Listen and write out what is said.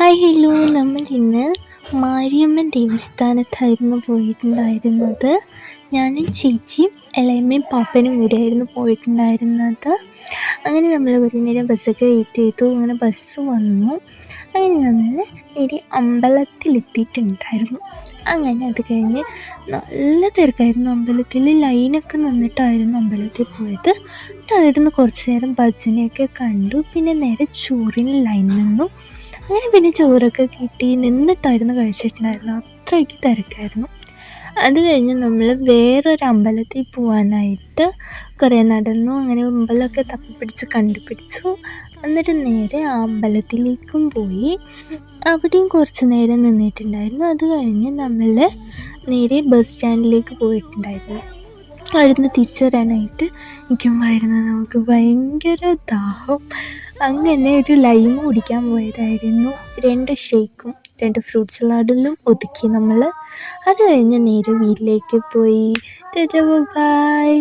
Hi hello, നമ്മൾ ഇന്ന് മാരിയമ്മൻ ദേവസ്ഥാനത്തായിരുന്നു പോയിട്ടുണ്ടായിരുന്നത്. ഞാനും ചേച്ചിയും ഇളയമ്മയും പാപ്പനും കൂടിയായിരുന്നു പോയിട്ടുണ്ടായിരുന്നത്. അങ്ങനെ നമ്മൾ കുറേ നേരം ബസ്സൊക്കെ വെയിറ്റ് ചെയ്തു. അങ്ങനെ ബസ് വന്നു. അങ്ങനെ നമ്മൾ നേരെ അമ്പലത്തിലെത്തിയിട്ടുണ്ടായിരുന്നു. അങ്ങനെ അത് കഴിഞ്ഞ് നല്ല തിരക്കായിരുന്നു. അമ്പലത്തിൽ ലൈനൊക്കെ നിന്നിട്ടായിരുന്നു അമ്പലത്തിൽ പോയത്. അവിടുന്ന് കുറച്ച് നേരം ഭജനയൊക്കെ കണ്ടു. പിന്നെ നേരെ ചോറിന് ലൈൻ നിന്നു. അങ്ങനെ പിന്നെ ചോറൊക്കെ കിട്ടി നിന്നിട്ടായിരുന്നു കഴിച്ചിട്ടുണ്ടായിരുന്നു. അത്രയ്ക്ക് തിരക്കായിരുന്നു. അത് കഴിഞ്ഞ് നമ്മൾ വേറൊരു അമ്പലത്തിൽ പോകാനായിട്ട് കുറേ നടന്നു. അങ്ങനെ അമ്പലമൊക്കെ തപ്പിപ്പിടിച്ച് കണ്ടുപിടിച്ചു. എന്നിട്ട് നേരെ ആ അമ്പലത്തിലേക്കും പോയി. അവിടെയും കുറച്ച് നേരം നിന്നിട്ടുണ്ടായിരുന്നു. അത് കഴിഞ്ഞ് നമ്മൾ നേരെ ബസ് സ്റ്റാൻഡിലേക്ക് പോയിട്ടുണ്ടായിരുന്നു. അവിടുന്ന് തിരിച്ചു വരാനായിട്ട് നിൽക്കുമ്പോഴായിരുന്നു നമുക്ക് ഭയങ്കര ദാഹം. അങ്ങനെ ഒരു ലൈം കുടിക്കാൻ പോയതായിരുന്നു. 2 ഷേക്കും 2 ഫ്രൂട്ട് സലാഡിലും ഒതുക്കി നമ്മൾ. അത് കഴിഞ്ഞ് നേരെ വീട്ടിലേക്ക് പോയി. ബൈ.